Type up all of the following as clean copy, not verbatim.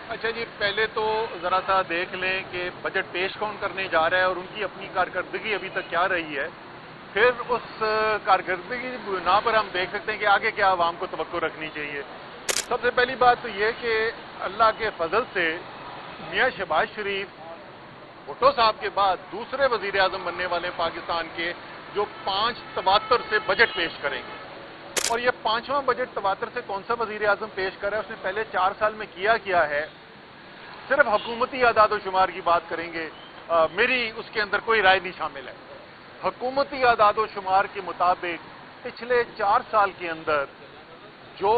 अच्छा जी, पहले तो ज़रा सा देख लें कि बजट पेश कौन करने जा रहा है और उनकी अपनी कारकर्दगी अभी तक क्या रही है। फिर उस कारकर्दगी की बुनियाद पर हम देख सकते हैं कि आगे क्या आवाम को तवक्को रखनी चाहिए। सबसे पहली बात तो ये कि अल्लाह के फजल से मियाँ शहबाज शरीफ भुट्टो साहब के बाद दूसरे वजीर आजम बनने वाले पाकिस्तान के, जो 5 तवातर से बजट पेश करेंगे। और ये 5वां बजट तवातर से कौन सा वजीर आजम पेश कर रहा है, उसने पहले 4 साल में किया है। सिर्फ हुकूमती आदाद व शुमार की बात करेंगे, मेरी उसके अंदर कोई राय नहीं शामिल है। हुकूमती आदाद व शुमार के मुताबिक पिछले 4 साल के अंदर जो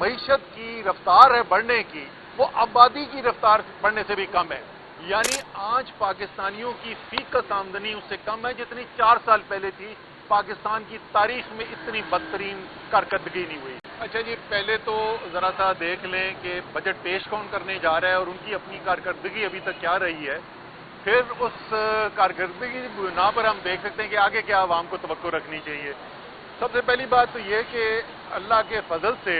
मईशत की रफ्तार है बढ़ने की, वो आबादी की रफ्तार बढ़ने से भी कम है। यानी आज पाकिस्तानियों की फीकस आमदनी उससे कम है जितनी 4 साल पहले थी। पाकिस्तान की तारीख में इतनी बदतरीन कारकर्दगी नहीं हुई। अच्छा जी, पहले तो ज़रा सा देख लें कि बजट पेश कौन करने जा रहा है और उनकी अपनी कारकर्दगी अभी तक क्या रही है। फिर उस कारकर्दगी की बुनियाद पर हम देख सकते हैं कि आगे क्या आवाम को तवक्को रखनी चाहिए। सबसे पहली बात तो ये कि अल्लाह के फजल से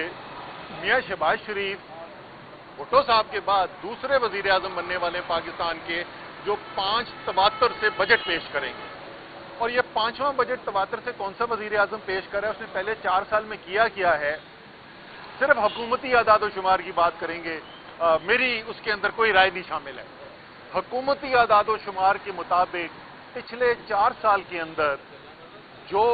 मियाँ शहबाज शरीफ भुट्टो साहब के बाद दूसरे वजीर आजम बनने वाले पाकिस्तान के, जो 5 तवातर से बजट पेश करेंगे। और ये 5वां बजट तवातर से कौन सा वजीर आजम पेश कर रहा है, उसने पहले 4 साल में किया है। सिर्फ हुकूमती आदाद व शुमार की बात करेंगे, मेरी उसके अंदर कोई राय नहीं शामिल है। हुकूमती आदाद व शुमार के मुताबिक पिछले 4 साल के अंदर जो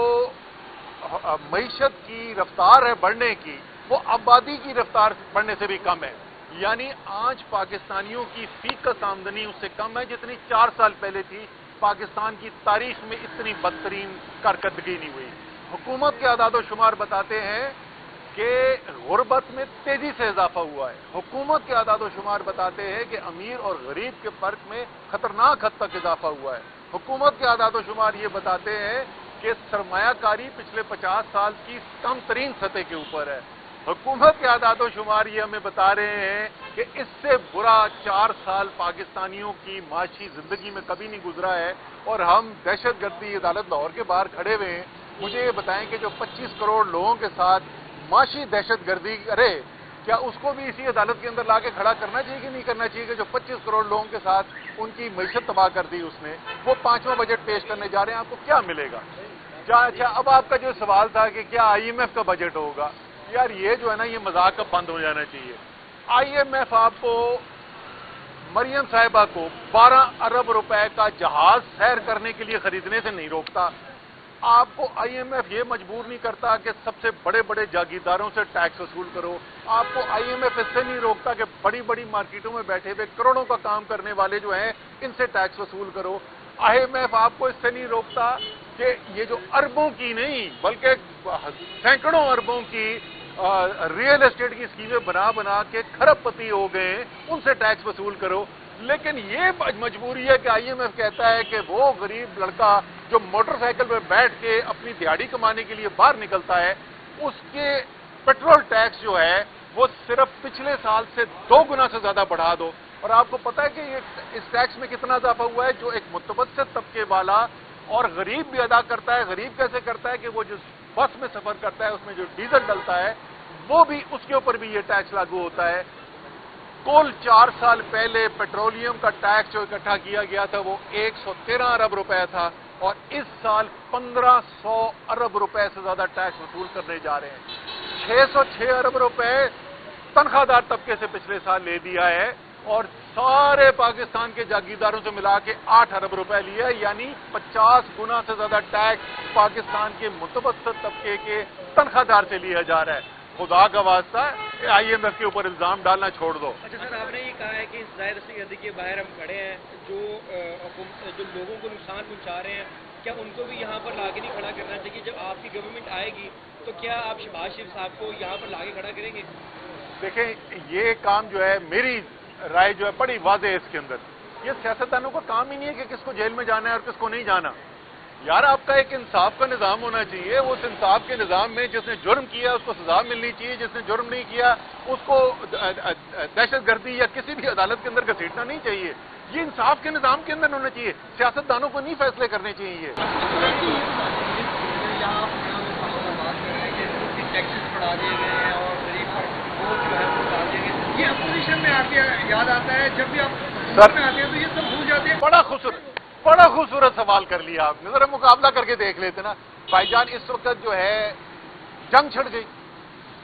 मईशत की रफ्तार है बढ़ने की, वो आबादी की रफ्तार बढ़ने से भी कम है। यानी आज पाकिस्तानियों की फीकस आमदनी उससे कम है जितनी 4 साल पहले थी। पाकिस्तान की तारीख में इतनी बदतरीन कारकर्दगी नहीं हुई। हुकूमत के आदाद व शुमार बताते हैं कि गुर्बत में तेजी से इजाफा हुआ है। हुकूमत के आदाद व शुमार बताते हैं कि अमीर और गरीब के फर्क में खतरनाक हद तक इजाफा हुआ है। हुकूमत के आदाद व शुमार ये बताते हैं कि सरमायाकारी पिछले 50 साल की कम तरीन सतह के ऊपर है। हुकूमत के आदाद व शुमार ये हमें बता रहे हैं कि इससे बुरा 4 साल पाकिस्तानियों की माशी जिंदगी में कभी नहीं गुजरा है। और हम दहशतगर्दी अदालत लाहौर के बाहर खड़े हुए हैं। मुझे ये बताएं कि जो 25 करोड़ लोगों के साथ माशी दहशतगर्दी करे, क्या उसको भी इसी अदालत के अंदर लाके खड़ा करना चाहिए कि नहीं करना चाहिए कि जो 25 करोड़ लोगों के साथ उनकी मईशत तबाह कर दी उसने, वो 5वां बजट पेश करने जा रहे हैं। आपको क्या मिलेगा? अच्छा, अब आपका जो सवाल था कि क्या IMF का बजट होगा, यार ये जो है ना, ये मजाक का बंद हो जाना चाहिए। IMF आपको, मरियम साहिबा को 12 अरब रुपए का जहाज सैर करने के लिए खरीदने से नहीं रोकता। आपको IMF ये मजबूर नहीं करता कि सबसे बड़े बड़े जागीरदारों से टैक्स वसूल करो। आपको IMF इससे नहीं रोकता कि बड़ी बड़ी मार्केटों में बैठे हुए करोड़ों का काम करने वाले जो हैं, इनसे टैक्स वसूल करो। IMF आपको इससे नहीं रोकता कि ये जो अरबों की नहीं बल्कि सैकड़ों अरबों की रियल एस्टेट की स्कीमें बना के खरबपति हो गए, उनसे टैक्स वसूल करो। लेकिन ये मजबूरी है कि IMF कहता है कि वो गरीब लड़का जो मोटरसाइकिल पर बैठ के अपनी दिहाड़ी कमाने के लिए बाहर निकलता है, उसके पेट्रोल टैक्स जो है वो सिर्फ पिछले साल से 2 गुना से ज्यादा बढ़ा दो। और आपको पता है कि ये इस टैक्स में कितना इजाफा हुआ है, जो एक मुतवस्सित तबके वाला और गरीब भी अदा करता है। गरीब कैसे करता है कि वो जो बस में सफर करता है उसमें जो डीजल डलता है, वो भी, उसके ऊपर भी ये टैक्स लागू होता है। कुल 4 साल पहले पेट्रोलियम का टैक्स जो इकट्ठा किया गया था वो 113 अरब रुपए था, और इस साल 1500 अरब रुपए से ज्यादा टैक्स वसूल करने जा रहे हैं। 606 अरब रुपए तनख्वाहदार तबके से पिछले साल ले दिया है, और सारे पाकिस्तान के जागीरदारों से मिला के 8 अरब रुपए लिया है। यानी 50 गुना से ज्यादा टैक्स पाकिस्तान के मुतवस्सित तबके के तनख्वाहदार से लिया जा रहा है। खुदा का वास्ता IMF के ऊपर इल्जाम डालना छोड़ दो। अच्छा सर, आपने ये कहा है कि जाहिर दहशतगर्दी के बाहर हम खड़े हैं, जो लोगों को नुकसान पहुंचा रहे हैं, क्या उनको भी यहाँ पर लाके नहीं खड़ा करना चाहिए? जब आपकी गवर्नमेंट आएगी तो क्या आप शहबाज शरीफ साहब को यहाँ पर लाके खड़ा करेंगे? देखें, ये काम जो है, मेरी राय जो है बड़ी वाज़ेह है इसके अंदर। ये सियासतदानों का काम ही नहीं है कि किसको जेल में जाना है और किसको नहीं जाना। यार, आपका एक इंसाफ का निज़ाम होना चाहिए। उस इंसाफ के निज़ाम में जिसने जुर्म किया उसको सजा मिलनी चाहिए, जिसने जुर्म नहीं किया उसको दहशतगर्दी या किसी भी अदालत के अंदर घसीटना नहीं चाहिए। ये इंसाफ के निज़ाम के अंदर होना चाहिए, सियासतदानों को नहीं फैसले करने चाहिए। टैक्सेस बढ़ा दिए गए हैं और गरीब बोझ जो है वो डाल दिए गए। یہ اپوزیشن میں آتے یاد آتا ہے، جب بھی آپ سر میں آتے ہیں تو یہ سب بھول جاتے ہیں. بڑا خوبصورت سوال کر لیا آپ نے. ذرا مقابلہ کر کے دیکھ لیتے نا بھائی جان. اس وقت جو ہے جنگ چھڑ گئی.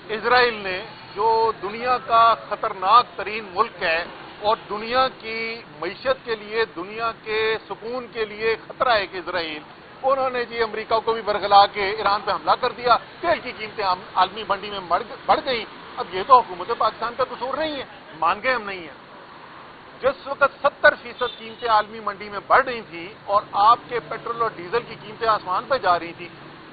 اسرائیل نے جو دنیا کا خطرناک ترین ملک ہے اور دنیا کی معیشت کے لیے، دنیا کے سکون کے لیے خطرہ ہے کہ اسرائیل، انہوں نے جی امریکہ کو بھی برگلا کے ایران پہ حملہ کر دیا. تیل کی قیمتیں عالمی منڈی میں بڑھ گئی. اب یہ تو حکومت پاکستان کا قصور نہیں ہے، مان گئے ہم نہیں ہیں. جس وقت 70% قیمتیں عالمی منڈی میں بڑھ رہی تھیں اور آپ کے پیٹرول اور ڈیزل کی قیمتیں آسمان پہ جا رہی تھی،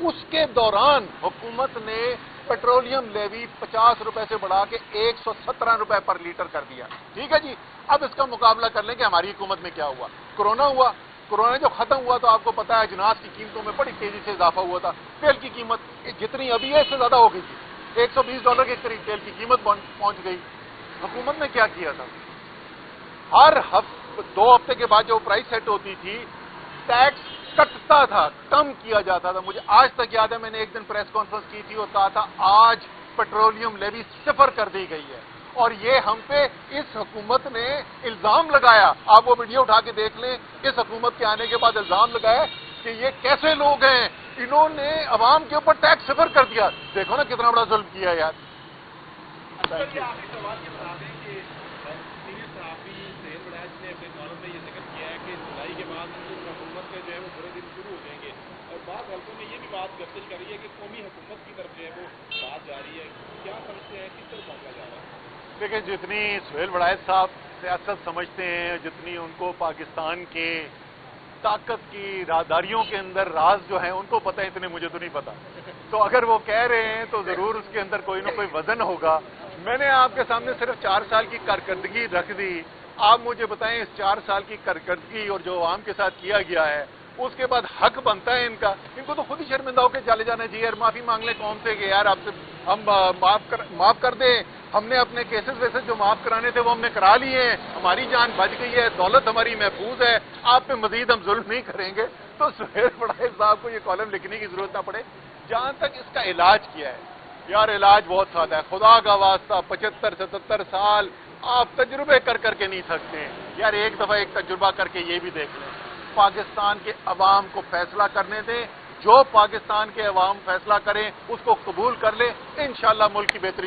اس کے دوران حکومت نے پیٹرولیم لیوی 50 روپے سے بڑھا کے 117 روپے پر لیٹر کر دیا. ٹھیک ہے جی. اب اس کا مقابلہ کر لیں کہ ہماری حکومت میں کیا ہوا. کورونا ہوا. کورونا جو ختم ہوا تو آپ کو پتا ہے اجناس کی قیمتوں میں بڑی تیزی سے اضافہ ہوا تھا. تیل کی قیمت جتنی ابھی ہے اس سے زیادہ ہو گئی تھی. $120 کے قریب تیل کی قیمت پہنچ گئی. حکومت نے کیا کیا تھا؟ ہر 2 ہفتے کے بعد جو پرائس سیٹ ہوتی تھی ٹیکس کٹتا تھا، کم کیا جاتا تھا. مجھے آج تک یاد ہے میں نے ایک دن پریس کانفرنس کی تھی اور کہا تھا آج پیٹرولیم لیوی 0 کر دی گئی ہے. اور یہ ہم پہ اس حکومت نے الزام لگایا. آپ وہ ویڈیو اٹھا کے دیکھ لیں. اس حکومت کے آنے کے بعد الزام لگایا کہ یہ کیسے لوگ ہیں، انہوں نے عوام کے اوپر ٹیکس 0 کر دیا. دیکھو نا کتنا بڑا ظلم کیا یار. یہ بھی بات گردش کر رہی ہے کہ قومی حکومت کی طرف جو ہے وہ بات جاری ہے. کیا سمجھتے ہیں کس طرح معاملہ جا رہا ہے؟ دیکھیں جتنی سہیل وڑائچ صاحب سیاست سمجھتے ہیں، جتنی ان کو پاکستان کے طاقت کی راداریوں کے اندر راز جو ہیں ان کو پتہ ہے، اتنے مجھے تو نہیں پتا. تو اگر وہ کہہ رہے ہیں تو ضرور اس کے اندر کوئی نہ کوئی وزن ہوگا. میں نے آپ کے سامنے صرف 4 سال کی کارکردگی رکھ دی. آپ مجھے بتائیں اس 4 سال کی کارکردگی اور جو عوام کے ساتھ کیا گیا ہے اس کے بعد حق بنتا ہے ان کا. ان کو تو خود ہی شرمندہ ہو کے چلے جانا چاہیے یار. معافی مانگ لیں قوم سے کہ یار آپ سے ہم معاف کر دیں. ہم نے اپنے کیسز ویسز جو معاف کرانے تھے وہ ہم نے کرا لیے ہیں. ہماری جان بچ گئی ہے، دولت ہماری محفوظ ہے. آپ پہ مزید ہم ظلم نہیں کریں گے. تو سہیل وڑائچ صاحب کو یہ کالم لکھنے کی ضرورت نہ پڑے. جہاں تک اس کا علاج کیا ہے یار، علاج بہت سادہ ہے. خدا کا واسطہ 75-77 سال آپ تجربے کر کے نہیں تھکتے یار. ایک دفعہ ایک تجربہ کر کے یہ بھی دیکھ لیں. پاکستان کے عوام کو فیصلہ کرنے دیں. جو پاکستان کے عوام فیصلہ کریں اس کو قبول کر لیں. انشاءاللہ ملک کی بہتری